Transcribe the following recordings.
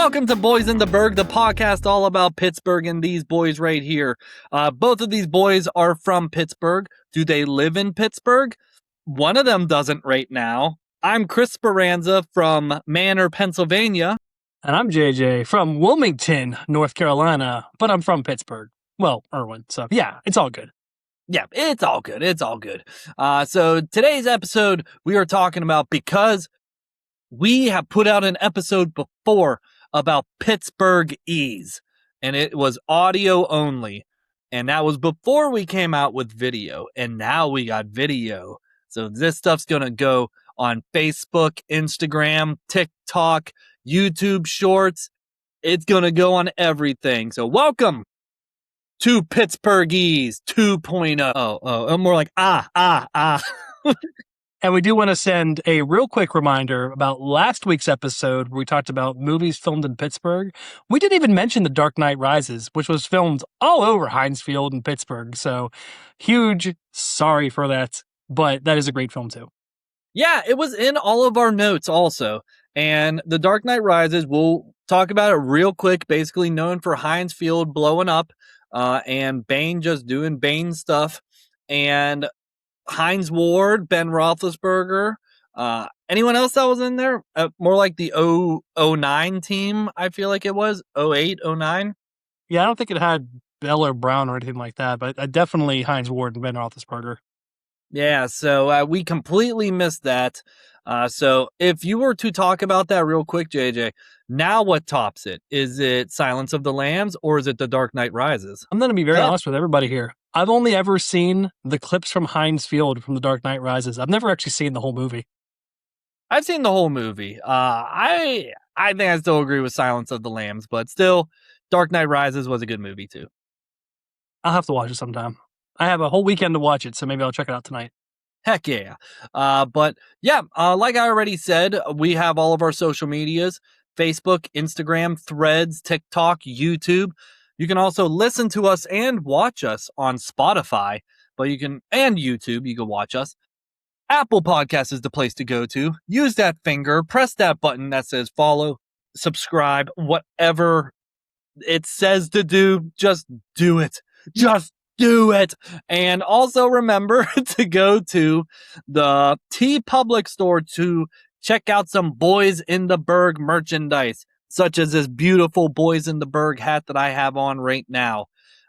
Welcome to Boys in the Burgh, the podcast all about Pittsburgh and these boys right here. Both of these boys are from Pittsburgh. Do they live in Pittsburgh? One of them doesn't right now. I'm Chris Speranza from Manor, Pennsylvania. And I'm JJ from Wilmington, North Carolina, but I'm from Pittsburgh. Well, Irwin. So yeah, it's all good. Yeah, it's all good. It's all good. So today's episode, we are talking about because we have put out an episode before about Pittsburghese, and it was audio only. And that was before we came out with video, and now we got video. So this stuff's going to go on Facebook, Instagram, TikTok, YouTube Shorts. It's going to go on everything. So welcome to Pittsburghese 2.0. Oh, more like And we do want to send a real quick reminder about last week's episode where we talked about movies filmed in Pittsburgh. We didn't even mention The Dark Knight Rises, which was filmed all over Heinz Field in Pittsburgh. So huge sorry for that, but that is a great film too. Yeah, it was in all of our notes also. And The Dark Knight Rises, we'll talk about it real quick, basically known for Heinz Field blowing up and Bane just doing Bane stuff. And Heinz Ward, Ben Roethlisberger, anyone else that was in there? More like the 09 team, I feel like it was. 08, 09? Yeah, I don't think it had Bell or Brown or anything like that, but definitely Heinz Ward and Ben Roethlisberger. Yeah, so we completely missed that. So if you were to talk about that real quick, JJ, now what tops it? Is it Silence of the Lambs or is it The Dark Knight Rises? I'm going to be very honest with everybody here. I've only ever seen the clips from Heinz Field from The Dark Knight Rises. I've never actually seen the whole movie. I've seen the whole movie. I think I still agree with Silence of the Lambs, but still, Dark Knight Rises was a good movie too. I'll have to watch it sometime. I have a whole weekend to watch it, so maybe I'll check it out tonight. Heck yeah. But yeah, like I already said, we have all of our social medias, Facebook, Instagram, Threads, TikTok, YouTube. You can also listen to us and watch us on Spotify, and YouTube, you can watch us. Apple Podcasts is the place to go to. Use that finger, press that button that says follow, subscribe, whatever it says to do, just do it. Just do it. And also remember to go to the T Public store to check out some Boys in the Burgh merchandise, such as this beautiful Boys in the Burgh hat that I have on right now.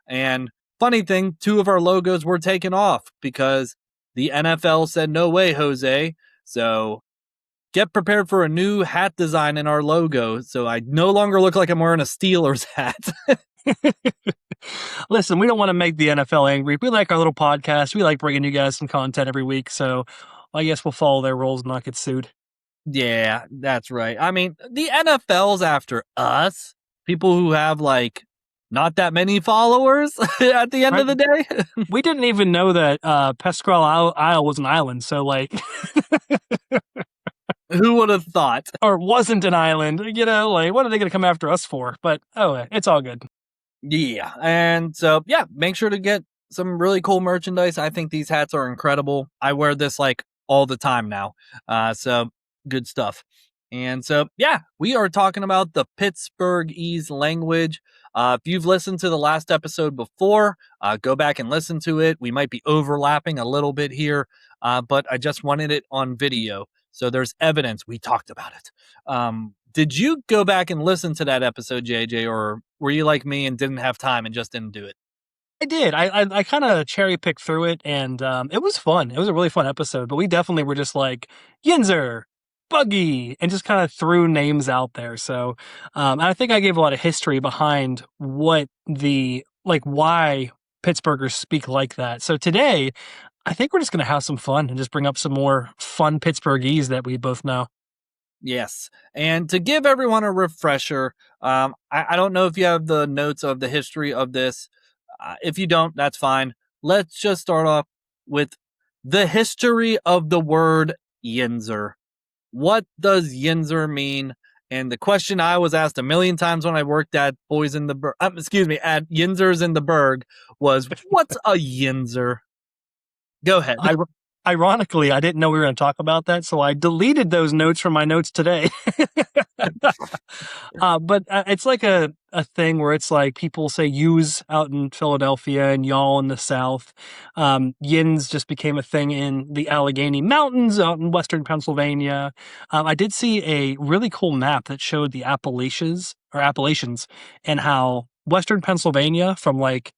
And funny thing, 2 of our logos were taken off because the NFL said, no way, Jose. So get prepared for a new hat design in our logo. So I no longer look like I'm wearing a Steelers hat. Listen, we don't want to make the NFL angry. We like our little podcast. We like bringing you guys some content every week. So I guess we'll follow their rules and not get sued. Yeah, that's right. I mean, the NFL's after us, people who have like not that many followers at the end of the day. We didn't even know that Pasquale Isle was an island. So like, who would have thought? Or wasn't an island, like what are they going to come after us for? But it's all good. Yeah. And so, yeah, make sure to get some really cool merchandise. I think these hats are incredible. I wear this like all the time now. So good stuff. And so, yeah, we are talking about the Pittsburghese language. If you've listened to the last episode before, go back and listen to it. We might be overlapping a little bit here, but I just wanted it on video. So there's evidence we talked about it. Did you go back and listen to that episode, JJ, or were you like me and didn't have time and just didn't do it? I did. I kind of cherry picked through it, and it was fun. It was a really fun episode, but we definitely were just like, Yinzer, Buggy, and just kind of threw names out there. So and I think I gave a lot of history behind why Pittsburghers speak like that. So today, I think we're just going to have some fun and just bring up some more fun Pittsburghese that we both know. Yes. And to give everyone a refresher, I don't know if you have the notes of the history of this. If you don't, that's fine. Let's just start off with the history of the word Yinzer. What does Yinzer mean? And the question I was asked a million times when I worked at at Yinzer's in the Burgh was, what's a Yinzer? Go ahead. Ironically, I didn't know we were going to talk about that, so I deleted those notes from my notes today. But it's like a thing where it's like people say use out in Philadelphia and y'all in the South. Yinz just became a thing in the Allegheny Mountains out in Western Pennsylvania. I did see a really cool map that showed the Appalachians and how Western Pennsylvania from like,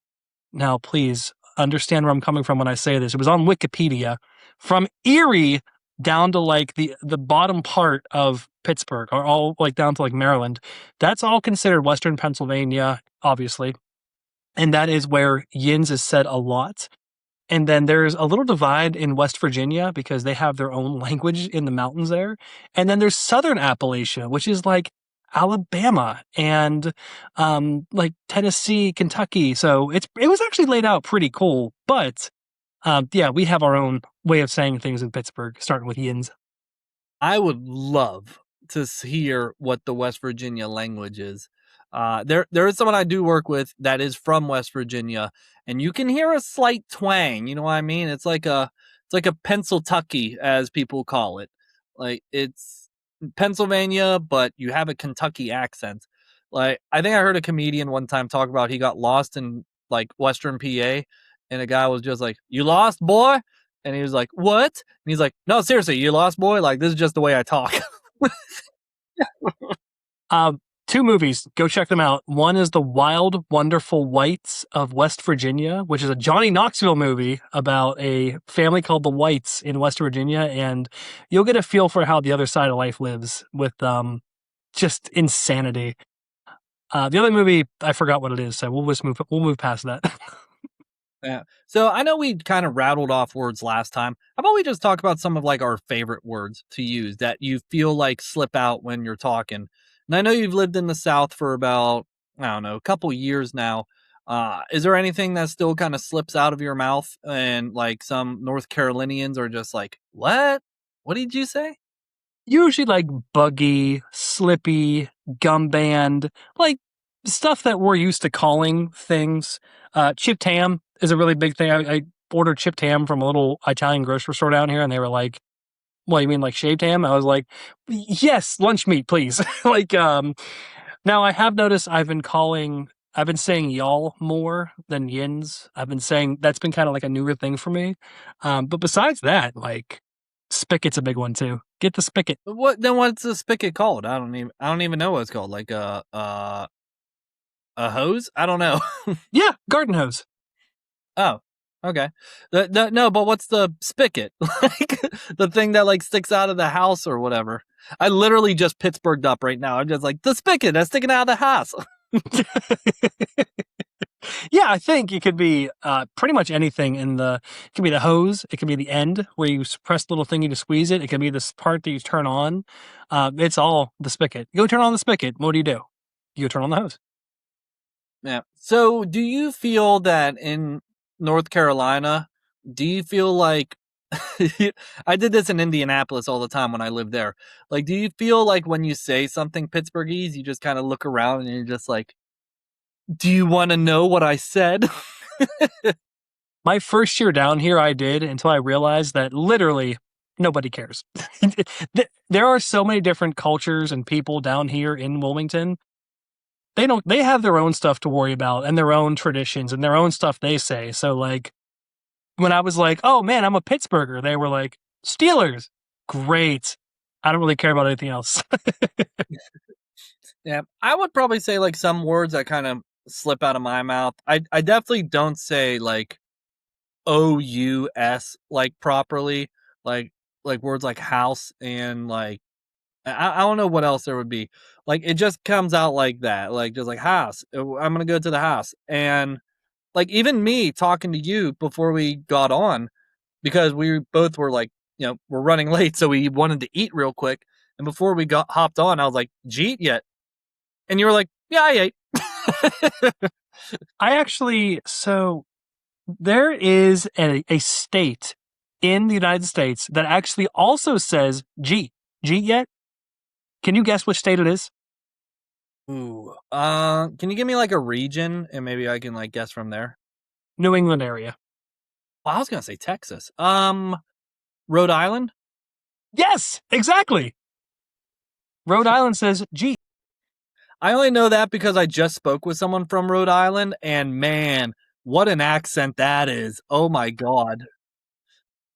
now please understand where I'm coming from when I say this. It was on Wikipedia from Erie down to like the bottom part of Pittsburgh, or all like down to like Maryland. That's all considered Western Pennsylvania, obviously. And that is where Yinz is said a lot. And then there's a little divide in West Virginia because they have their own language in the mountains there. And then there's Southern Appalachia, which is like Alabama and like Tennessee, Kentucky. So it was actually laid out pretty cool. But yeah, we have our own way of saying things in Pittsburgh, starting with Yins. I would love to hear what the West Virginia language is. There is someone I do work with that is from West Virginia, and you can hear a slight twang. You know what I mean? It's like a Pennsyltucky, as people call it. Like it's Pennsylvania, but you have a Kentucky accent. Like I think I heard a comedian one time talk about he got lost in like Western PA, and a guy was just like, "You lost, boy," and he was like, "What?" And he's like, "No, seriously, you lost, boy. Like this is just the way I talk." Um, Two movies, go check them out. One is The Wild, Wonderful Whites of West Virginia, which is a Johnny Knoxville movie about a family called the Whites in West Virginia, and you'll get a feel for how the other side of life lives with just insanity. The other movie, I forgot what it is, so we'll move past that. Yeah. So I know we kind of rattled off words last time. How about we just talk about some of like our favorite words to use that you feel like slip out when you're talking? And I know you've lived in the South for about, I don't know, a couple years now. Is there anything that still kind of slips out of your mouth and like some North Carolinians are just like, what? What did you say? Usually like buggy, slippy, gum band, like stuff that we're used to calling things. Chipped ham is a really big thing. I ordered chipped ham from a little Italian grocery store down here, and they were like, "What, you mean like shaved ham?" I was like, "Yes, lunch meat, please." Like, now I have noticed I've been saying y'all more than yins. I've been saying that's been kind of like a newer thing for me. But besides that, like spigot's a big one too. Get the spigot. What's the spigot called? I don't even know what it's called. Like a hose? I don't know. Yeah, garden hose. Oh, okay. No, but what's the spigot? Like the thing that like sticks out of the house or whatever. I literally just Pittsburghed up right now. I'm just like the spigot that's sticking out of the house. Yeah, I think it could be pretty much anything it could be the hose, it could be the end where you press the little thingy to squeeze it, it could be this part that you turn on. It's all the spigot. You go turn on the spigot, what do? You go turn on the hose. Yeah. So, do you feel that in North Carolina, do you feel like I did this in Indianapolis all the time when I lived there. Like, do you feel like when you say something Pittsburghese, you just kind of look around and you're just like, do you want to know what I said? My first year down here, I did until I realized that literally nobody cares. There are so many different cultures and people down here in Wilmington. They have their own stuff to worry about and their own traditions and their own stuff they say. So like when I was like, oh man, I'm a Pittsburgher, they were like, Steelers. Great. I don't really care about anything else. Yeah, I would probably say like some words that kind of slip out of my mouth. I definitely don't say like OUS like properly, like words like house and like I don't know what else there would be. Like it just comes out like that, like just like house. I'm gonna go to the house, and like even me talking to you before we got on, because we both were like, we're running late, so we wanted to eat real quick. And before we got hopped on, I was like, "Did you eat yet?" And you were like, "Yeah, I ate." I actually, so there is a state in the United States that actually also says G. G yet? Can you guess which state it is? Ooh. Can you give me like a region and maybe I can like guess from there? New England area. Well, I was gonna say Texas. Rhode Island. Yes, exactly. Rhode Island says G. I only know that because I just spoke with someone from Rhode Island, and man, what an accent that is. Oh my God.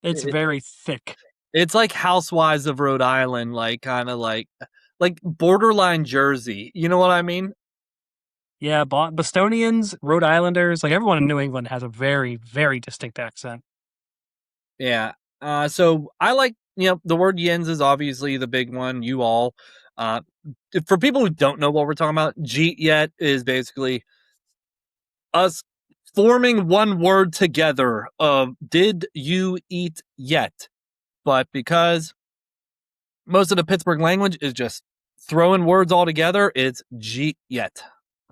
It's It, very thick. it's like Housewives of Rhode Island, like kind of like borderline Jersey. You know what I mean? Yeah, Bostonians, Rhode Islanders, like everyone in New England has a very, very distinct accent. Yeah. So I like, the word yins is obviously the big one. You all. Uh, for people who don't know what we're talking about, jeet yet is basically us forming one word together of did you eat yet? But because most of the Pittsburgh language is just throwing words all together, it's jeet yet.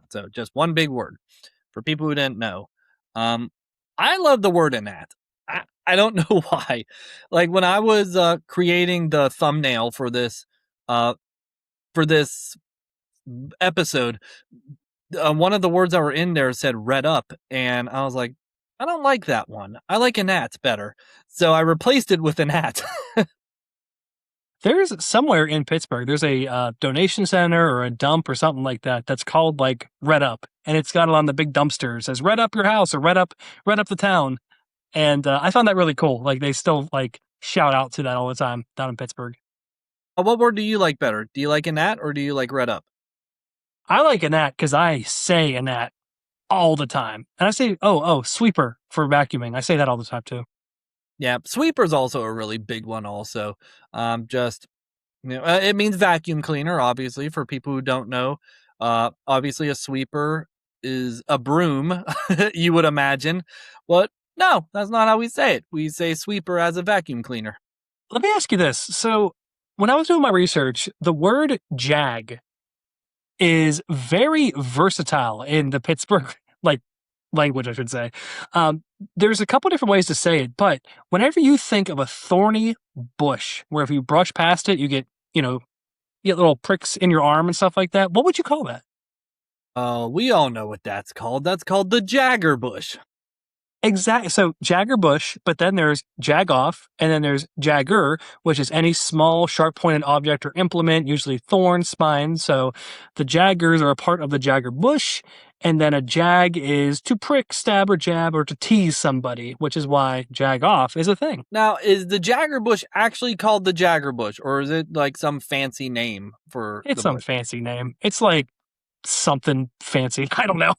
So just one big word for people who didn't know. Um, I love the word "enact." I don't know why. Like when I was creating the thumbnail uh, for this episode, one of the words that were in there said "red up," and I was like, I don't like that one. I like "enact" better, so I replaced it with "enact." There's somewhere in Pittsburgh, there's a donation center or a dump or something like that that's called like Red Up, and it's got it on the big dumpster. It says "Red Up your house" or Red Up the town." And I found that really cool. Like they still like shout out to that all the time down in Pittsburgh. What word do you like better? Do you like "enact" or do you like "red up"? I like Anat because I say Anat all the time, and I say sweeper for vacuuming. I say that all the time too. Yeah, sweeper's also a really big one. Also, just it means vacuum cleaner. Obviously, for people who don't know, obviously a sweeper is a broom. You would imagine, but no, that's not how we say it. We say sweeper as a vacuum cleaner. Let me ask you this. So when I was doing my research, the word jag is very versatile in the Pittsburgh like language, I should say. There's a couple different ways to say it, but whenever you think of a thorny bush, where if you brush past it, you get little pricks in your arm and stuff like that. What would you call that? We all know what that's called. That's called the Jagger bush. Exactly. So Jagger bush, but then there's Jagoff, and then there's Jagger, which is any small, sharp-pointed object or implement, usually thorn, spine. So the Jaggers are a part of the Jagger bush, and then a jag is to prick, stab, or jab, or to tease somebody, which is why Jagoff is a thing. Now, is the Jagger bush actually called the Jagger bush, or is it like some fancy name for It's the some bush? fancy name. It's like something fancy. I don't know.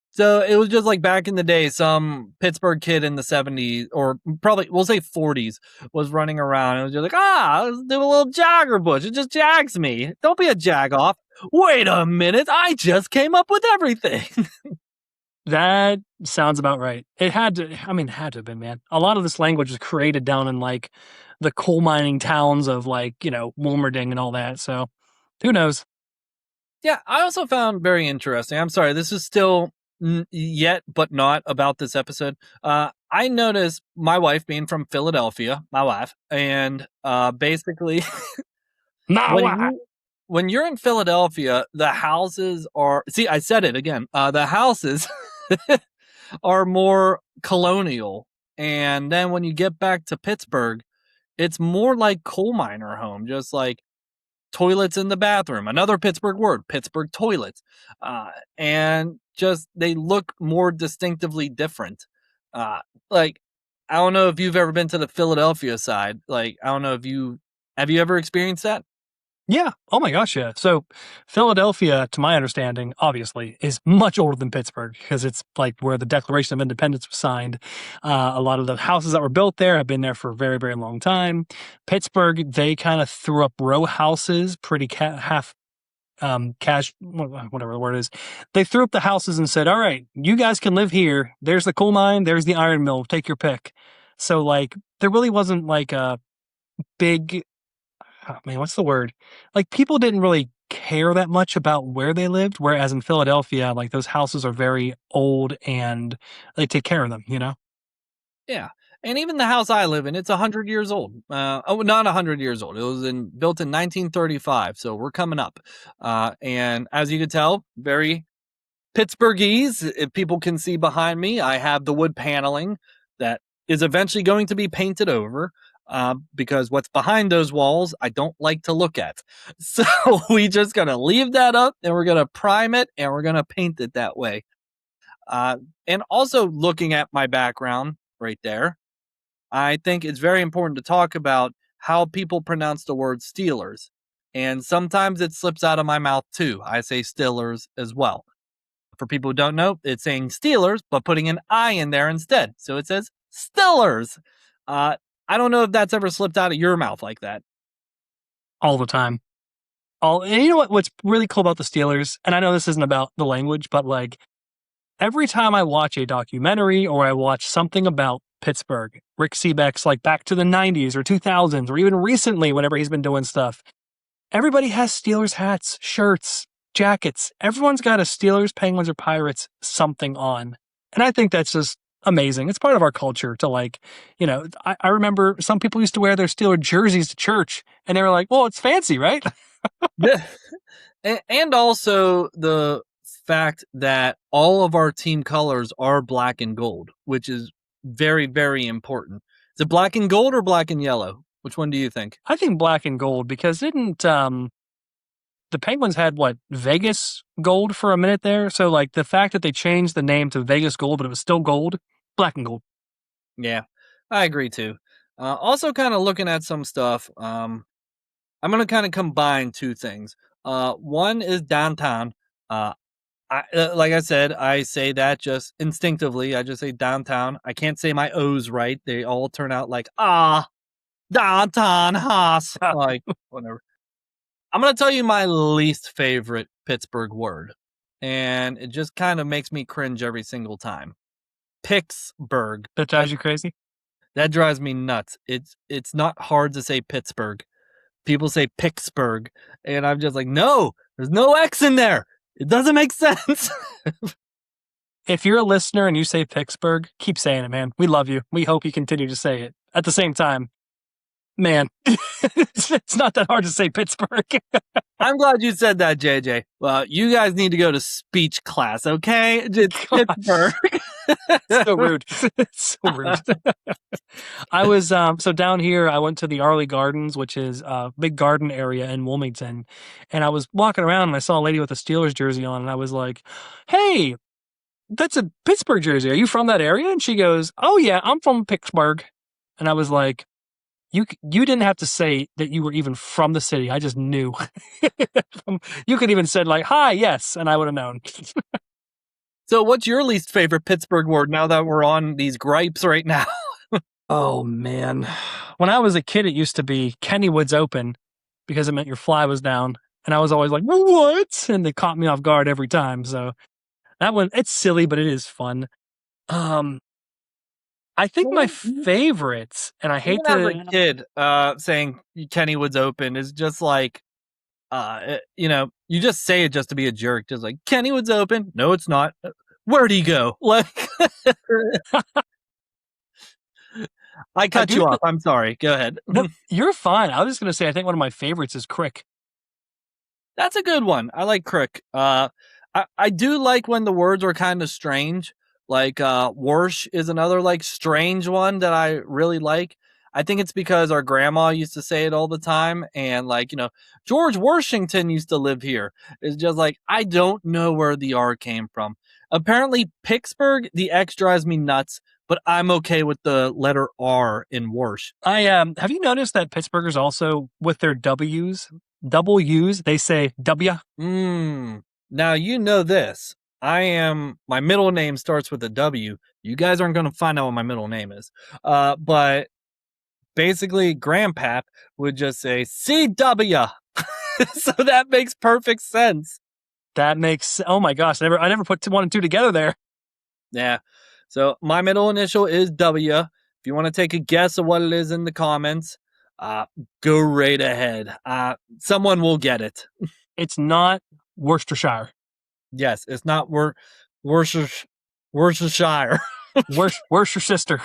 So it was just like back in the day, some Pittsburgh kid in the 70s, or probably we'll say 40s, was running around and was just like, let's do a little jagger bush. It just jags me. Don't be a jag off. Wait a minute. I just came up with everything. That sounds about right. It had to have been, man. A lot of this language was created down in like the coal mining towns of like, Wilmerding and all that. So who knows? Yeah, I also found very interesting. I'm sorry, this is still yet, but not about this episode. I noticed my wife being from Philadelphia, my wife, and basically Nah, when when you're in Philadelphia, the houses are see, I said it again. The houses are more colonial, and then when you get back to Pittsburgh, it's more like coal miner home, just like toilets in the bathroom. Another Pittsburgh word, Pittsburgh toilets. And just they look more distinctively different. Uh, like I don't know if you've ever been to the Philadelphia side. Like I don't know if you have you ever experienced that? yeah. Oh my gosh, yeah. So Philadelphia, to my understanding, obviously, is much older than Pittsburgh because it's like where the Declaration of Independence was signed. A lot of the houses that were built there have been there for a very, very long time. Pittsburgh, they kind of threw up row houses, pretty half cash, whatever the word is. They threw up the houses and said, "All right, you guys can live here. There's the coal mine. There's the iron mill. Take your pick." So like, there really wasn't like a big oh man, what's the word? Like people didn't really care that much about where they lived, whereas in Philadelphia, like those houses are very old and they take care of them. Yeah. And even the house I live in, it's 100 years old. Not 100 years old. It was built in 1935, so we're coming up. And as you can tell, very Pittsburghese. If people can see behind me, I have the wood paneling that is eventually going to be painted over. because what's behind those walls, I don't like to look at. So we just gonna leave that up, and we're gonna prime it, and we're gonna paint it that way. And also looking at my background right there, I think it's very important to talk about how people pronounce the word Steelers. And sometimes it slips out of my mouth too. I say Stillers as well. For people who don't know, it's saying Steelers, but putting an I in there instead. So it says Stillers. I don't know if that's ever slipped out of your mouth like that. All the time. And you know what's really cool about the Steelers, and I know this isn't about the language, but like every time I watch a documentary or I watch something about Pittsburgh, Rick Seebeck's like back to the 90s or 2000s, or even recently, whenever he's been doing stuff, everybody has Steelers hats, shirts, jackets. Everyone's got a Steelers, Penguins, or Pirates something on. And I think that's just amazing. It's part of our culture to like, I remember some people used to wear their Steeler jerseys to church and they were like, well, it's fancy, right? Yeah. And also the fact that all of our team colors are black and gold, which is very, very important. Is it black and gold or black and yellow? Which one do you think? I think black and gold because didn't the Penguins had Vegas gold for a minute there? So like the fact that they changed the name to Vegas gold, but it was still gold, black and gold. Yeah, I agree too. Also, kind of looking at some stuff. I'm going to kind of combine two things. One is Dahntahn. Like I said, I say that just instinctively. I just say downtown. I can't say my O's right. They all turn out like, Dahntahn, Haas. Like, whatever. I'm going to tell you my least favorite Pittsburgh word. And it just kind of makes me cringe every single time. Pittsburgh. That drives you crazy? That drives me nuts. It's not hard to say Pittsburgh. People say Pittsburgh. And I'm just like, no, there's no X in there. It doesn't make sense. If you're a listener and you say Pittsburgh, keep saying it, man. We love you. We hope you continue to say it. At the same time, man, it's not that hard to say Pittsburgh. I'm glad you said that, JJ. Well, you guys need to go to speech class, okay? It's Pittsburgh. So rude. So rude. I was, so down here, I went to the Arley Gardens, which is a big garden area in Wilmington. And I was walking around and I saw a lady with a Steelers jersey on. And I was like, hey, that's a Pittsburgh jersey. Are you from that area? And she goes, oh, yeah, I'm from Pittsburgh. And I was like, you didn't have to say that you were even from the city. I just knew. You could even said like, hi, yes, and I would have known. So what's your least favorite Pittsburgh word now that we're on these gripes right now? Oh, man. When I was a kid, it used to be Kennywood's open because it meant your fly was down. And I was always like, what? And they caught me off guard every time. So that one, it's silly, but it is fun. I think my favorites, and I hate Even as a kid, saying Kennywood's open is just like, you just say it just to be a jerk. Just like, Kennywood's open. No, it's not. Where'd he go? Like, I cut you off. I'm sorry. Go ahead. No, you're fine. I was just going to say, I think one of my favorites is Crick. That's a good one. I like Crick. I do like when the words are kind of strange. Like, Warsh is another, like, strange one that I really like. I think it's because our grandma used to say it all the time. And, like, George Washington used to live here. It's just like, I don't know where the R came from. Apparently, Pittsburgh, the X drives me nuts, but I'm okay with the letter R in Warsh. Have you noticed that Pittsburghers also, with their W's, they say W? Now, you know this. My middle name starts with a W. You guys aren't going to find out what my middle name is. But basically, Grandpap would just say CW. So that makes perfect sense. That makes, oh my gosh, I never put one and two together there. Yeah. So my middle initial is W. If you want to take a guess of what it is in the comments, go right ahead. Someone will get it. It's not Worcestershire. Yes, it's not Worcestershire. Worcestershire sister.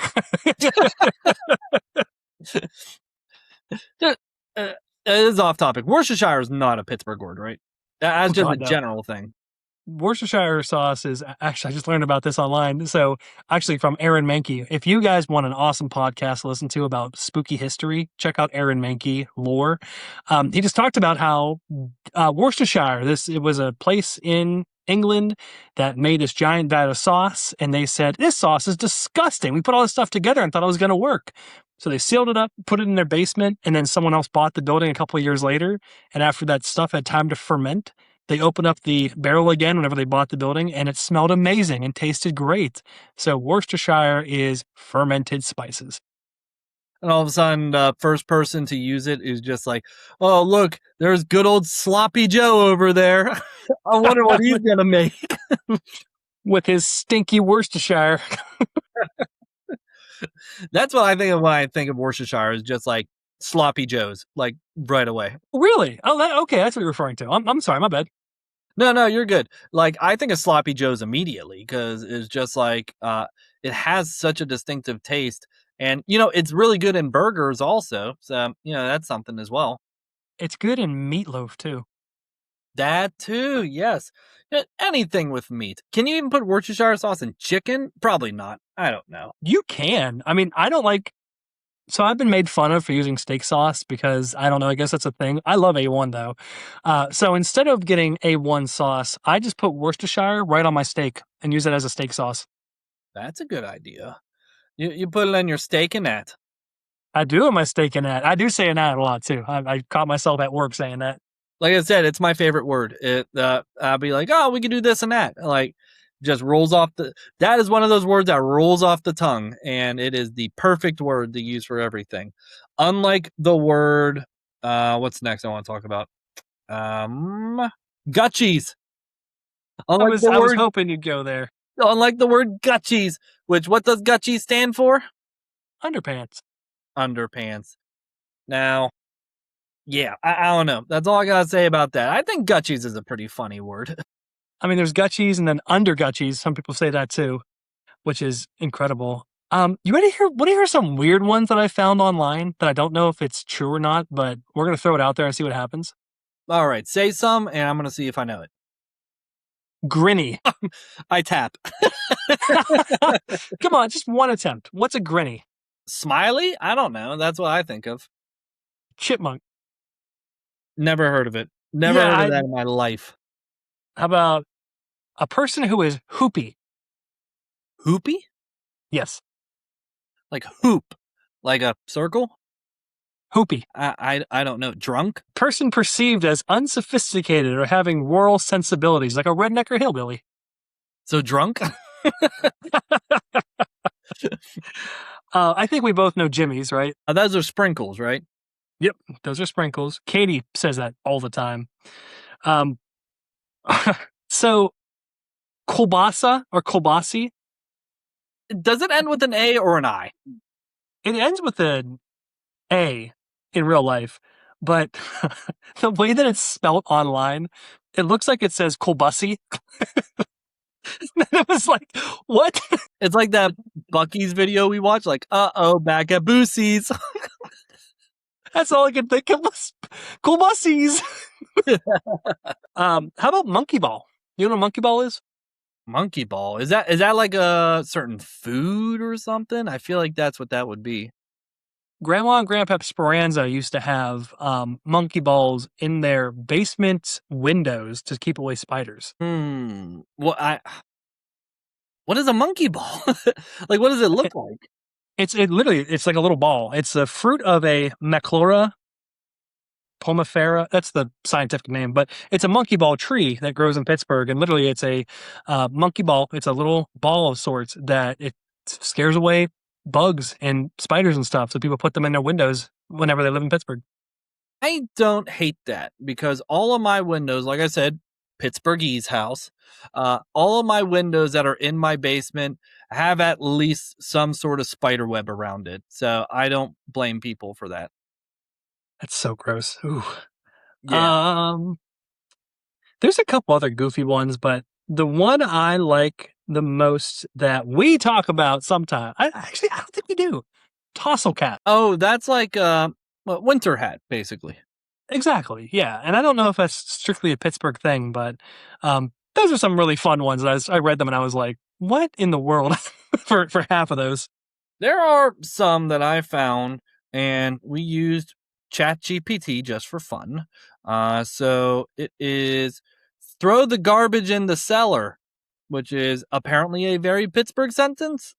It is off topic. Worcestershire is not a Pittsburgh word, right? That's just a general thing. Worcestershire sauce is actually, I just learned about this online. So, actually, from Aaron Mankey. If you guys want an awesome podcast to listen to about spooky history, check out Aaron Mankey Lore. He just talked about how Worcestershire, it was a place in England that made this giant vat of sauce, and they said, this sauce is disgusting. We put all this stuff together and thought it was going to work. So they sealed it up, put it in their basement, and then someone else bought the building a couple of years later. And after that stuff had time to ferment, they opened up the barrel again whenever they bought the building, and it smelled amazing and tasted great. So Worcestershire is fermented spices. And all of a sudden, the first person to use it is just like, oh, look, there's good old Sloppy Joe over there. I wonder what he's going to make. With his stinky Worcestershire. That's what I think of when I think of Worcestershire, is just like Sloppy Joes, like right away. Really? Oh, okay, that's what you're referring to. I'm sorry, my bad. No, you're good. Like, I think of Sloppy Joes immediately because it's just like, it has such a distinctive taste. And, it's really good in burgers also. So, that's something as well. It's good in meatloaf, too. That too, yes. Anything with meat. Can you even put Worcestershire sauce in chicken? Probably not. I don't know. You can. I mean, I don't like... So I've been made fun of for using steak sauce because, I don't know, I guess that's a thing. I love A1, though. So instead of getting A1 sauce, I just put Worcestershire right on my steak and use it as a steak sauce. That's a good idea. You put it on your steak and that. I do in my steak and that. I do say that a lot, too. I caught myself at work saying that. Like I said, it's my favorite word. I'll be like, oh, we can do this and that. Like, just rolls off that is one of those words that rolls off the tongue, and it is the perfect word to use for everything. Unlike the word, what's next I want to talk about? Gutchies. I was hoping you'd go there. Unlike the word gutchies, which, what does gutchies stand for? Underpants. Underpants. Now, yeah, I don't know. That's all I gotta say about that. I think gutchies is a pretty funny word. I mean, there's gutchies and then under gutchies. Some people say that too, which is incredible. You ready to hear some weird ones that I found online that I don't know if it's true or not, but we're going to throw it out there and see what happens? All right, say some, and I'm going to see if I know it. Grinny. I tap. Come on, just one attempt. What's a grinny? Smiley? I don't know. That's what I think of. Chipmunk. Never heard of it. Never heard of that in my life. How about a person who is hoopy? Hoopy? Yes. Like hoop. Like a circle? Hoopy. I don't know. Drunk? Person perceived as unsophisticated or having rural sensibilities, like a redneck or hillbilly. So drunk? I think we both know Jimmy's, right? Those are sprinkles, right? Yep, those are sprinkles. Katie says that all the time. So, kielbasa or kielbasi? Does it end with an A or an I? It ends with an A in real life, but the way that it's spelled online, it looks like it says kielbasi. It was like, what? It's like that Buc-ee's video we watched, like, uh-oh, back at Boosie's. That's all I could think of was kielbasi's. How about monkey ball? You know what monkey ball is? Monkey ball? Is that like a certain food or something? I feel like that's what that would be. Grandma and Grandpa Speranza used to have monkey balls in their basement windows to keep away spiders. What is a monkey ball? Like, what does it look like? It's like a little ball. It's a fruit of a Maclora pomifera. That's the scientific name, but it's a monkey ball tree that grows in Pittsburgh. And literally it's a monkey ball. It's a little ball of sorts that it scares away bugs and spiders and stuff. So people put them in their windows whenever they live in Pittsburgh. I don't hate that because all of my windows, like I said, Pittsburghese house, all of my windows that are in my basement have at least some sort of spider web around it. So I don't blame people for that. That's so gross. Ooh. Yeah. There's a couple other goofy ones, but the one I like the most that we talk about sometime, I don't think we do. Tousle cap. Oh, that's like a winter hat, basically. Exactly, yeah. And I don't know if that's strictly a Pittsburgh thing, but Those are some really fun ones. I read them and I was like, what in the world for half of those? There are some that I found, and we used ChatGPT just for fun. So it is throw the garbage in the cellar, which is apparently a very Pittsburgh sentence.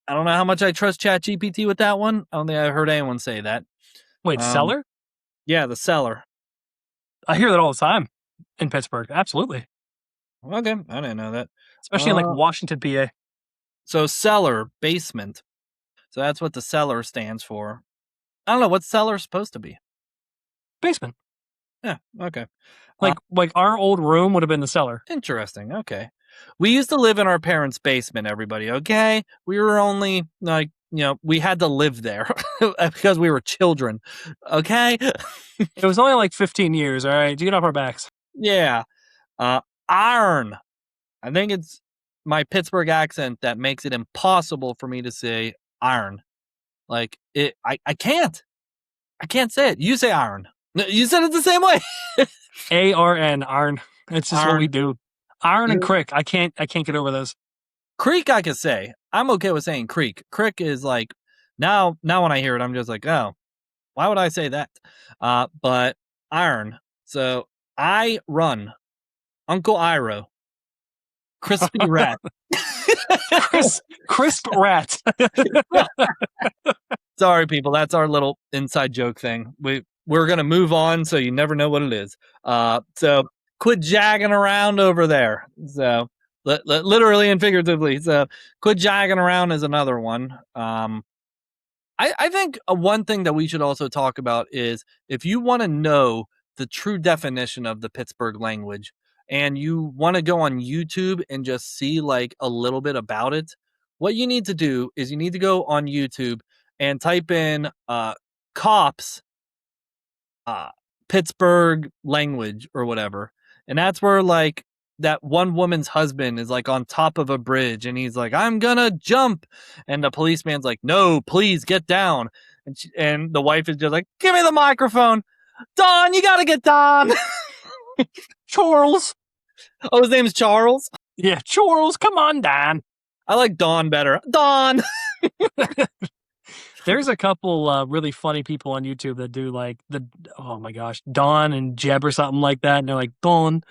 I don't know how much I trust ChatGPT with that one. I don't think I've heard anyone say that. Wait, cellar? Yeah, the cellar. I hear that all the time in Pittsburgh. Absolutely. Okay, I didn't know that. Especially in like Washington, PA. So cellar, basement. So that's what the cellar stands for. I don't know what's cellar supposed to be. Basement. Yeah, okay. Like our old room would have been the cellar. Interesting. Okay. We used to live in our parents' basement, everybody. Okay. We were only like, we had to live there because we were children. Okay. It was only like 15 years. All right. Get off our backs. Yeah. Iron. I think it's my Pittsburgh accent that makes it impossible for me to say iron. Like I can't say it. You say iron. You said it the same way. ARN, iron. That's just Iron. what we do. Iron and crick. I can't get over those. Creek, I could say. I'm okay with saying creek. Crick is like now when I hear it, I'm just like, oh, why would I say that? But iron. So I run. Uncle Iro. Crispy rat. Crisp rat. Sorry, people. That's our little inside joke thing. We're gonna move on, so you never know what it is. So quit jagging around over there. So literally and figuratively. So quit jagging around is another one. I think one thing that we should also talk about is if you want to know the true definition of the Pittsburgh language and you want to go on YouTube and just see like a little bit about it, what you need to do is you need to go on YouTube and type in cops Pittsburgh language or whatever. And that's where like that one woman's husband is like on top of a bridge and he's like, I'm gonna jump. And the policeman's like, no, please get down. And the wife is just like, give me the microphone. Don, you gotta get Don. Charles. Oh, his name's Charles? Yeah, Charles. Come on, Don. I like Don better. Don. There's a couple really funny people on YouTube that do like oh my gosh, Don and Jeb or something like that. And they're like, Don,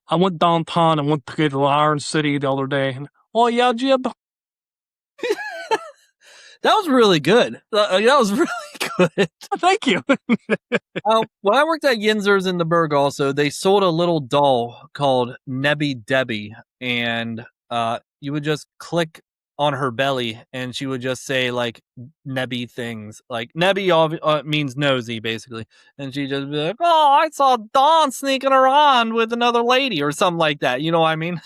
I went downtown and went to get to Iron City the other day. And, oh yeah, Jeb. That was really good. That was really good. Thank you. When I worked at Yinzer's in the Burgh also, they sold a little doll called Nebby Debbie. And you would just click on her belly and she would just say like Nebby things. Like Nebby means nosy basically. And she'd just be like, oh, I saw Dawn sneaking around with another lady or something like that. You know what I mean?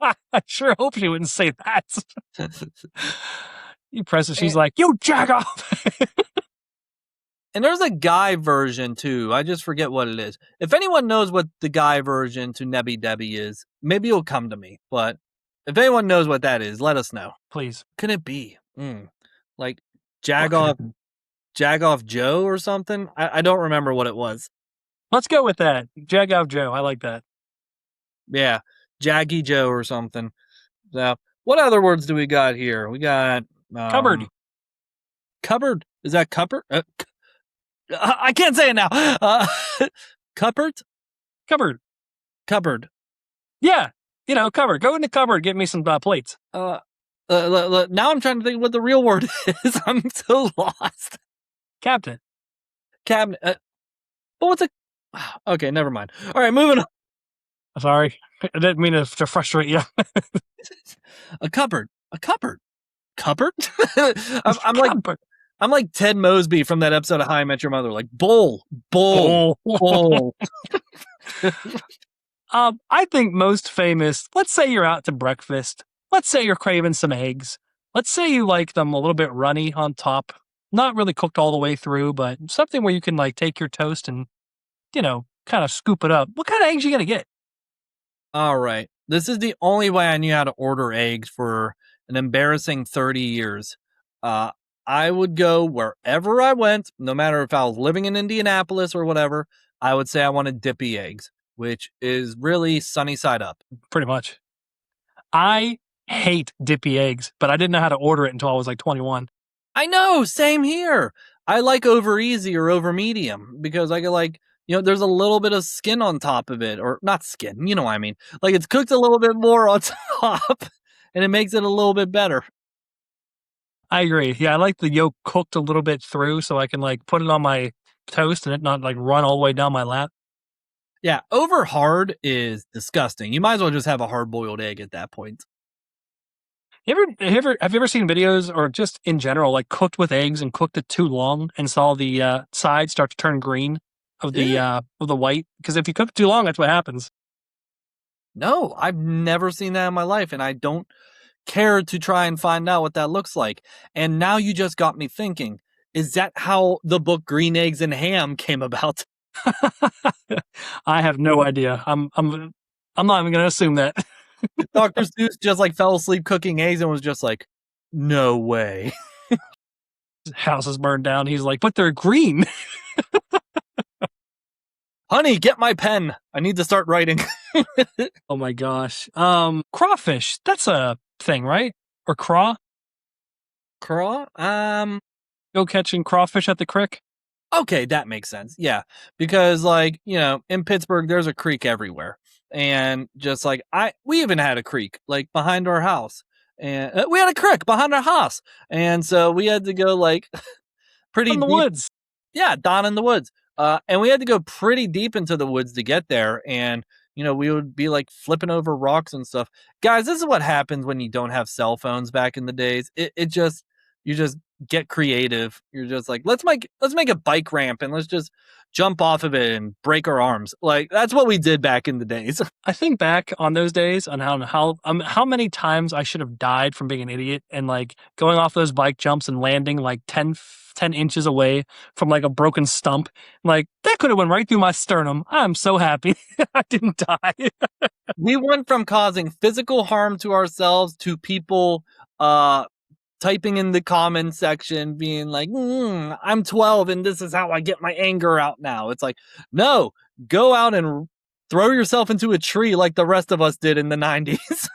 I sure hope she wouldn't say that. You press it, she's like, you Jagoff. And there's a guy version too. I just forget what it is. If anyone knows what the guy version to Nebby Debbie is, maybe it'll come to me. But if anyone knows what that is, let us know. Please. Could it be? Like Jagoff Joe or something? I don't remember what it was. Let's go with that. Jagoff Joe. I like that. Yeah. Jaggy Joe or something. So, what other words do we got here? We got... cupboard. Cupboard? Is that cupboard? I can't say it now. Cupboard? Cupboard. Cupboard. Yeah. Cupboard. Go in the cupboard. Get me some plates. Now I'm trying to think what the real word is. I'm so lost. Cabinet. Cabinet. But what's a... Okay, never mind. All right, moving on. Sorry. I didn't mean to frustrate you. A cupboard. A cupboard. Cupboard? I'm like Ted Mosby from that episode of How I Met Your Mother. Like, bowl. I think most famous, let's say you're out to breakfast. Let's say you're craving some eggs. Let's say you like them a little bit runny on top. Not really cooked all the way through, but something where you can like take your toast and, kind of scoop it up. What kind of eggs are you going to get? All right. This is the only way I knew how to order eggs for an embarrassing 30 years. I would go wherever I went, no matter if I was living in Indianapolis or whatever, I would say I wanted dippy eggs. which is really sunny side up. Pretty much. I hate dippy eggs, but I didn't know how to order it until I was like 21. I know, same here. I like over easy or over medium because I get like, there's a little bit of skin on top of it, or not skin, you know what I mean? Like it's cooked a little bit more on top and it makes it a little bit better. I agree. Yeah, I like the yolk cooked a little bit through so I can like put it on my toast and it not like run all the way down my lap. Yeah, over hard is disgusting. You might as well just have a hard boiled egg at that point. Have you ever seen videos or just in general like cooked with eggs and cooked it too long and saw the sides start to turn green of the white? Because if you cook it too long, that's what happens. No, I've never seen that in my life, and I don't care to try and find out what that looks like. And now you just got me thinking, is that how the book Green Eggs and Ham came about? I have no idea. I'm not even gonna assume that. Dr. Seuss just like fell asleep cooking eggs and was just like, no way. His house is burned down. He's like, but they're green. Honey, get my pen. I need to start writing. Oh my gosh. Crawfish. That's a thing, right? Or craw? Craw? Go catching crawfish at the creek? Okay, that makes sense. Yeah. Because like, in Pittsburgh, there's a creek everywhere. And just like we even had a creek like behind our house. And we had a creek behind our house. And so we had to go like pretty In the deep. woods. Yeah, down in the woods. And we had to go pretty deep into the woods to get there. And, we would be like flipping over rocks and stuff. Guys, this is what happens when you don't have cell phones back in the days. You just get creative. You're just like, let's make a bike ramp and let's just jump off of it and break our arms. Like that's what we did back in the days. I think back on those days on how many times I should have died from being an idiot and like going off those bike jumps and landing like 10 inches away from like a broken stump. Like that could have went right through my sternum. I'm so happy I didn't die. We went from causing physical harm to ourselves to people typing in the comment section being like, I'm 12 and this is how I get my anger out now. It's like, no, go out and throw yourself into a tree like the rest of us did in the 90s.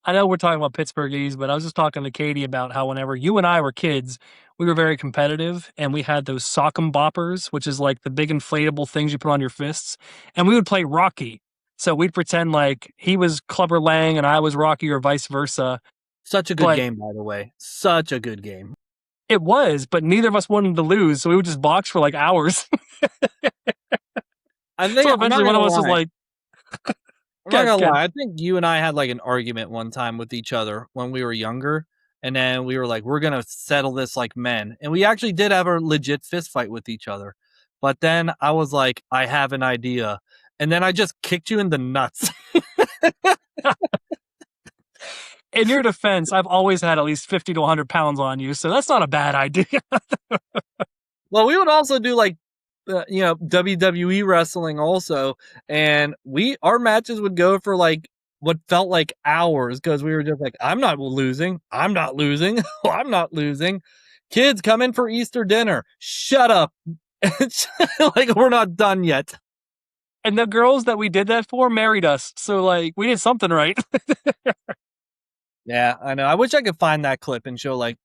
I know we're talking about Pittsburghese, but I was just talking to Katie about how whenever you and I were kids, we were very competitive and we had those sock'em boppers, which is like the big inflatable things you put on your fists. And we would play Rocky. So we'd pretend like he was Clubber Lang and I was Rocky or vice versa. Such a good game, by the way. Such a good game. It was, but neither of us wanted to lose, so we would just box for like hours. I think so eventually one of us was like, I'm not gonna lie. I think you and I had like an argument one time with each other when we were younger. And then we were like, we're going to settle this like men. And we actually did have a legit fist fight with each other. But then I was like, I have an idea. And then I just kicked you in the nuts. In your defense, I've always had at least 50 to 100 pounds on you. So that's not a bad idea. Well, we would also do like, WWE wrestling also. And our matches would go for like what felt like hours because we were just like, I'm not losing. I'm not losing. I'm not losing. Kids, come in for Easter dinner. Shut up. Like, we're not done yet. And the girls that we did that for married us. So, like, we did something right. Yeah, I know. I wish I could find that clip and show, like,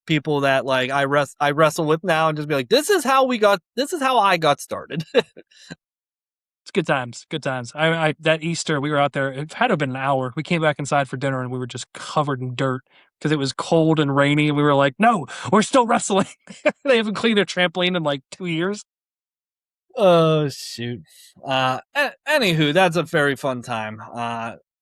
people that, like, I wrestle with now and just be like, this is how I got started. It's good times. Good times. I that Easter, we were out there. It had to have been an hour. We came back inside for dinner and we were just covered in dirt because it was cold and rainy. And we were like, no, we're still wrestling. They haven't cleaned their trampoline in like 2 years. Oh, shoot. Anywho, that's a very fun time.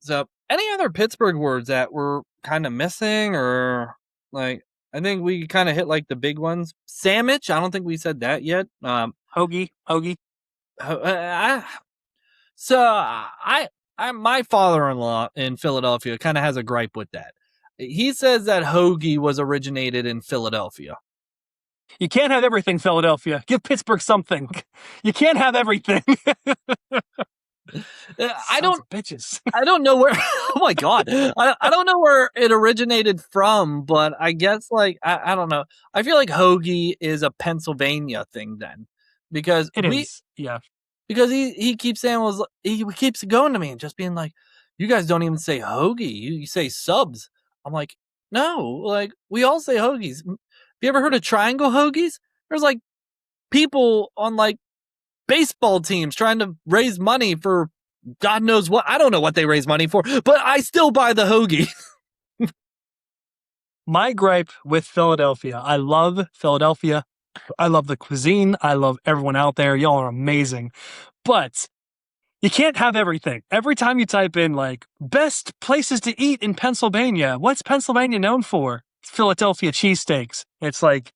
So any other Pittsburgh words that were kind of missing or like, I think we kind of hit like the big ones. Sandwich. I don't think we said that yet. Hoagie. My father-in-law in Philadelphia kind of has a gripe with that. He says that hoagie was originated in Philadelphia. You can't have everything, Philadelphia. Give Pittsburgh something. You can't have everything. I don't bitches. I don't know where. Oh my god! I don't know where it originated from, but I guess like I don't know. I feel like hoagie is a Pennsylvania thing then, because it is. Yeah. because he keeps saying he keeps going to me and just being like, you guys don't even say hoagie, you say subs. I'm like, no, like we all say hoagies. Have you ever heard of triangle hoagies? There's like people on like baseball teams trying to raise money for God knows what. I don't know what they raise money for, but I still buy the hoagie. My gripe with Philadelphia, I love Philadelphia. I love the cuisine. I love everyone out there. Y'all are amazing. But you can't have everything. Every time you type in like best places to eat in Pennsylvania, what's Pennsylvania known for? Philadelphia cheesesteaks. It's like,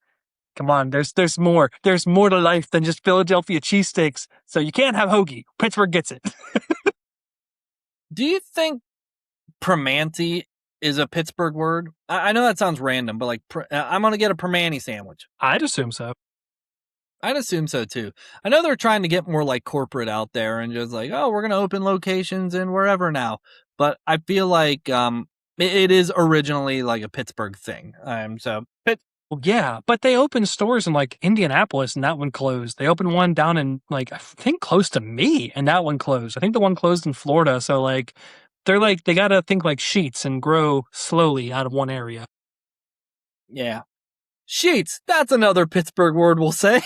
come on, there's more. There's more to life than just Philadelphia cheesesteaks. So you can't have hoagie. Pittsburgh gets it. Do you think Primanti is a Pittsburgh word? I know that sounds random, but like I'm gonna get a Primanti sandwich. I'd assume so. I'd assume so too. I know they're trying to get more like corporate out there and just like, oh, we're gonna open locations in wherever now. But I feel like it is originally like a Pittsburgh thing. Well, yeah, but they opened stores in like Indianapolis and that one closed. They opened one down in like, I think close to me and that one closed. I think the one closed in Florida. So like, they got to think like sheets and grow slowly out of one area. Yeah. Sheets. That's another Pittsburgh word we'll say.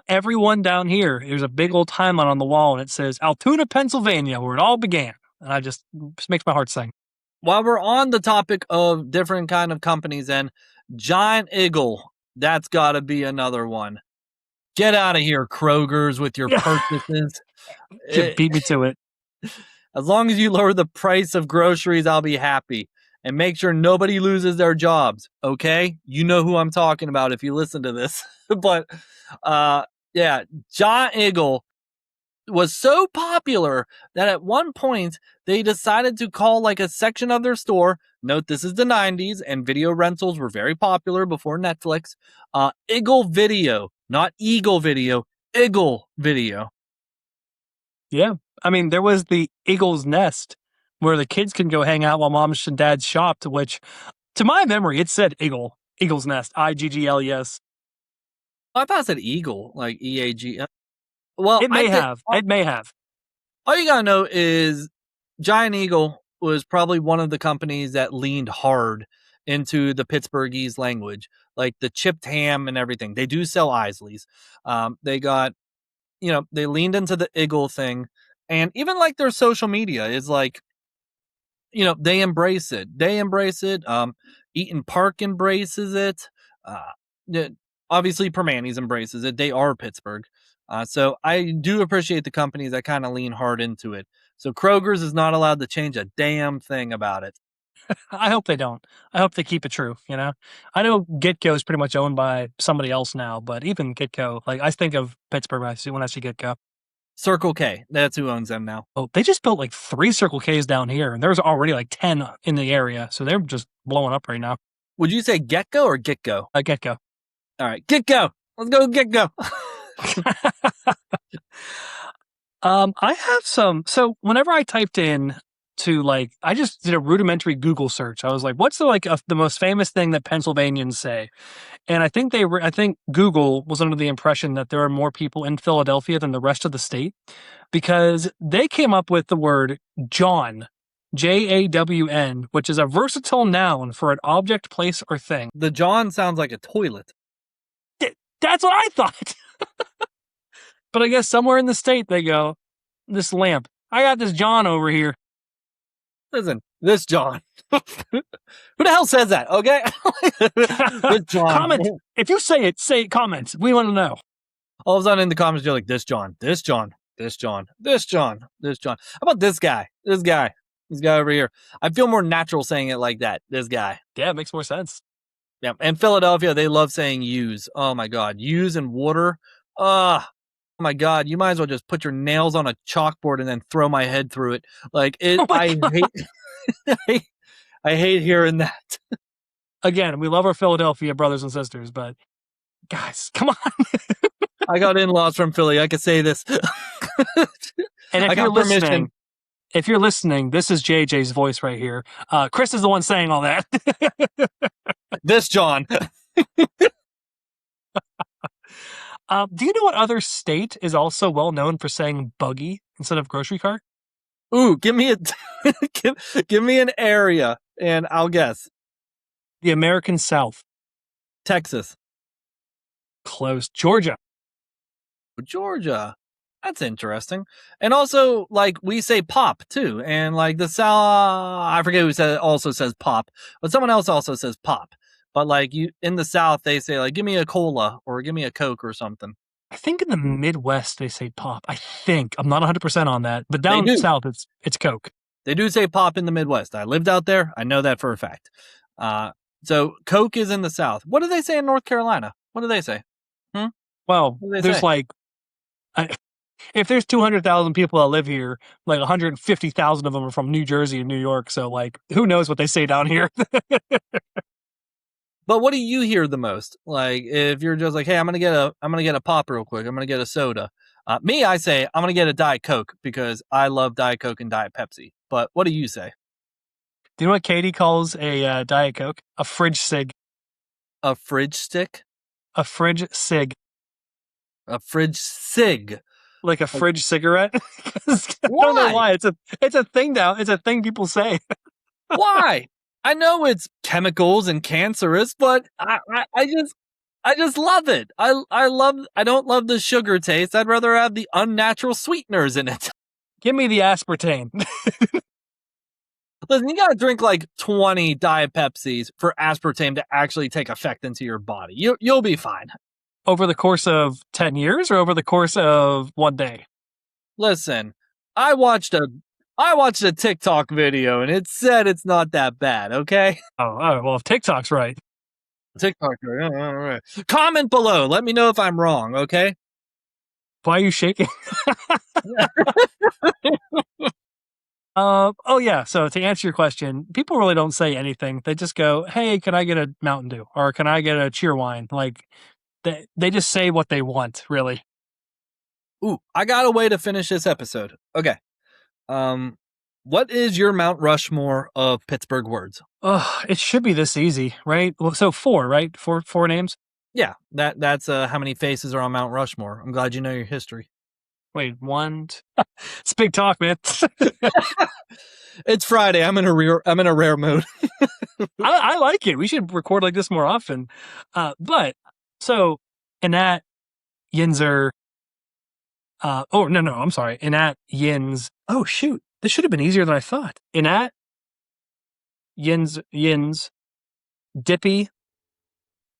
Everyone down here, there's a big old timeline on the wall and it says Altoona, Pennsylvania, where it all began. And it just makes my heart sing. While we're on the topic of different kind of companies and Giant Eagle, that's got to be another one. Get out of here, Kroger's, with your purchases. You beat me to it. As long as you lower the price of groceries, I'll be happy. And make sure nobody loses their jobs, okay? You know who I'm talking about if you listen to this. But, yeah, Giant Eagle was so popular that at one point they decided to call like a section of their store, note this is the 90s and video rentals were very popular before Netflix, Eagle Video, not Eagle Video, Eagle Video. Yeah. I mean, there was the Eagle's Nest where the kids can go hang out while moms and dads shopped, which to my memory, it said Eagle's Nest, IGGLES. I thought it said Eagle, like EAG. Well, it may have. All you gotta know is Giant Eagle was probably one of the companies that leaned hard into the Pittsburghese language, like the chipped ham and everything. They do sell Isleys. They got, they leaned into the Eagle thing, and even like their social media is like, they embrace it. Eaton Park embraces it. Obviously, Primanti's embraces it. They are Pittsburgh. So I do appreciate the companies that kind of lean hard into it. So Kroger's is not allowed to change a damn thing about it. I hope they don't. I hope they keep it true, I know Gitco is pretty much owned by somebody else now, but even Gitco, like I think of Pittsburgh when I see Gitco. Circle K, that's who owns them now. Oh, they just built like 3 Circle Ks down here, and there's already like 10 in the area, so they're just blowing up right now. Would you say Getco or Gitco? Gitco. All right, Gitco. Let's go Gitco. I have some. So whenever I typed in I just did a rudimentary Google search. I was like, what's the most famous thing that Pennsylvanians say? And I think I think Google was under the impression that there are more people in Philadelphia than the rest of the state because they came up with the word Jawn, JAWN, which is a versatile noun for an object, place, or thing. The Jawn sounds like a toilet. That's what I thought. But I guess somewhere in the state they go, this lamp. I got this Jawn over here. Listen, this Jawn. Who the hell says that? Okay. This Jawn. Comment. If you say it, comment. We want to know. All of a sudden in the comments, you're like, this Jawn, this Jawn, this Jawn, this Jawn, this Jawn. How about this guy? This guy over here. I feel more natural saying it like that. This guy. Yeah, it makes more sense. Yeah. And Philadelphia, they love saying use. Oh my God. Use and water. Oh my God. You might as well just put your nails on a chalkboard and then throw my head through it. Like it, I hate hearing that. Again, we love our Philadelphia brothers and sisters, but guys, come on. I got in-laws from Philly. I could say this. And if you're listening, this is JJ's voice right here. Chris is the one saying all that. This Jawn. Do you know what other state is also well known for saying buggy instead of grocery cart? Ooh, give me a give me an area and I'll guess. The American South. Texas. Close. Georgia. Georgia. That's interesting. And also, like, we say pop too. And like the South, I forget who also says pop, but someone else also says pop. But like you in the South, they say like, give me a cola or give me a Coke or something. I think in the Midwest they say pop. I think. I'm not 100% on that. But They down do. south it's Coke. They do say pop in the Midwest. I lived out there. I know that for a fact. So Coke is in the South. What do they say in North Carolina? What do they say? Well, What do they there's say? like if there's 200,000 people that live here, like 150,000 of them are from New Jersey and New York. So like, who knows what they say down here? But what do you hear the most? Like, if you're just like, hey, I'm gonna get a pop real quick. I'm gonna get a soda. Me, I say I'm gonna get a Diet Coke because I love Diet Coke and Diet Pepsi. But what do you say? Do you know what Katie calls a Diet Coke? A fridge cig. A fridge stick? A fridge cig. A fridge cig? Like a fridge cigarette? I don't know why. It's a thing now. It's a thing people say. Why? I know it's chemicals and cancerous, but I just love it. I don't love the sugar taste. I'd rather have the unnatural sweeteners in it. Give me the aspartame. Listen, you gotta drink like 20 Diet Pepsis for aspartame to actually take effect into your body. You'll be fine. Over the course of 10 years or over the course of one day? Listen, I watched a TikTok video and it said it's not that bad, okay? Oh, well, if TikTok's right. TikTok, all right. Comment below. Let me know if I'm wrong, okay? Why are you shaking? Oh yeah. So to answer your question, people really don't say anything. They just go, "Hey, can I get a Mountain Dew or can I get a Cheerwine?" Like they just say what they want, really. Ooh, I got a way to finish this episode. Okay. What is your Mount Rushmore of Pittsburgh words? Oh, it should be this easy, right? Well, so four, right? Four names. Yeah, that's how many faces are on Mount Rushmore. I'm glad you know your history. Wait, one. It's big talk, man. It's Friday. I'm in a rare mode. I like it. We should record like this more often. But so Anat, Yinzer. Oh no, I'm sorry. Anat, Yinz. Oh shoot, this should have been easier than I thought. Anat, Yinz, Dippy,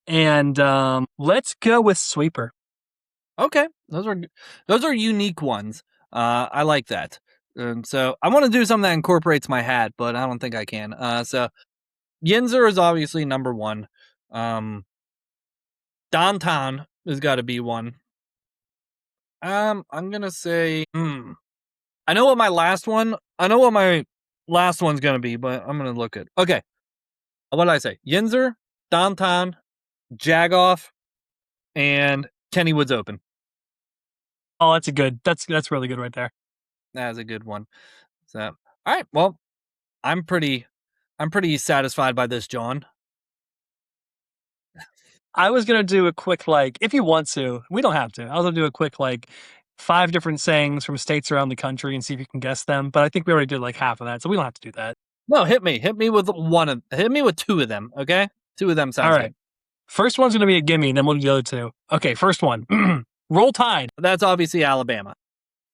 and let's go with Sweeper. Okay, those are unique ones. I like that. So I want to do something that incorporates my hat, but I don't think I can. So Yinzer is obviously number one. Dahntahn has got to be one. I'm gonna say. I know what my last one's gonna be, but I'm gonna look it. Okay, what did I say? Yinzer, Dahntahn, Jagoff, and Kennywood's Open. Oh, that's really good right there. That's a good one. So, all right. Well, I'm pretty satisfied by this, John. I was gonna do a quick if you want to, we don't have to. I was gonna do a quick 5 different sayings from states around the country and see if you can guess them. But I think we already did half of that, so we don't have to do that. No, hit me with hit me with 2 of them. Okay, 2 of them sounds all right. good. First one's gonna be a gimme, and then we'll do the other 2. Okay, first one. Roll Tide. That's obviously Alabama.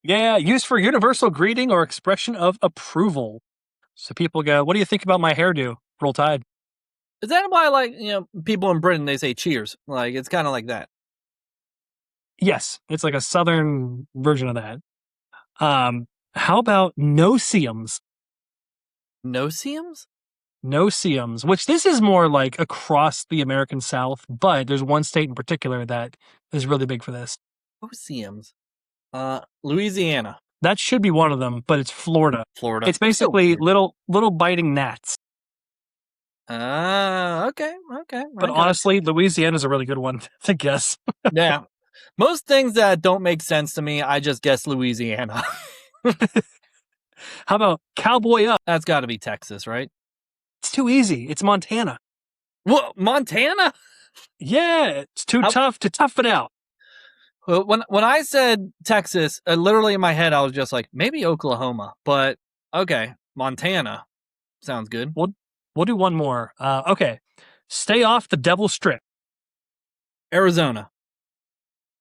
Yeah, used for universal greeting or expression of approval. So people go, "What do you think about my hairdo?" Roll Tide. Is that why, people in Britain, they say cheers? It's kind of like that. Yes, it's like a southern version of that. How about no-see-ums? No-see-ums? No-see-ums, which this is more across the American South, but there's one state in particular that is really big for this. No-see-ums? Louisiana. That should be one of them, but it's Florida. Florida. It's basically little biting gnats. Okay. But honestly, Louisiana is a really good one to guess. Yeah. Most things that don't make sense to me, I just guess Louisiana. How about cowboy up? That's got to be Texas, right? It's too easy. It's Montana. What? Montana? Yeah, it's too tough to tough it out. When I said Texas, literally in my head, I was just like, maybe Oklahoma, but okay, Montana sounds good. We'll do one more. Okay. Stay off the Devil Strip. Arizona.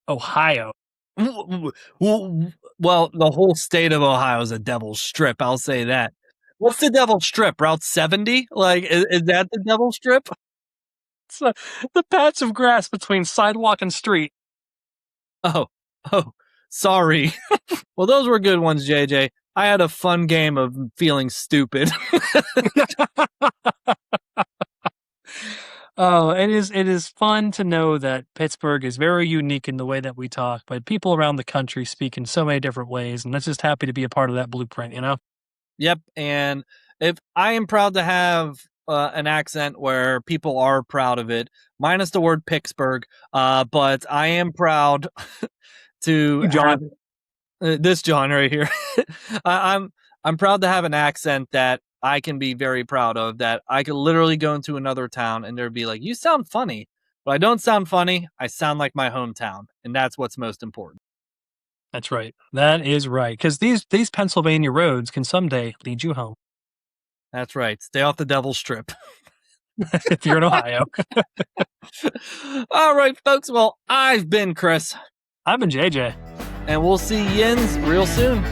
Ohio. Well, the whole state of Ohio is a Devil's Strip. I'll say that. What's the Devil's Strip? Route 70? Like, is that the Devil's Strip? It's the patch of grass between sidewalk and street. Oh, sorry. Well, those were good ones, JJ. I had a fun game of feeling stupid. Oh, it is fun to know that Pittsburgh is very unique in the way that we talk, but people around the country speak in so many different ways, and that's just happy to be a part of that blueprint, you know? Yep, and if I am proud to have an accent where people are proud of it, minus the word Pittsburgh, but I am proud to John. have this John right here. I'm proud to have an accent that I can be very proud of. That I could literally go into another town and there'd be like, "You sound funny," but I don't sound funny. I sound like my hometown, and that's what's most important. That's right. That is right. Because these Pennsylvania roads can someday lead you home That's right. Stay off the Devil's Strip. if you're in Ohio. All right, folks. Well, I've been Chris, I've been JJ. and we'll see Yinz real soon.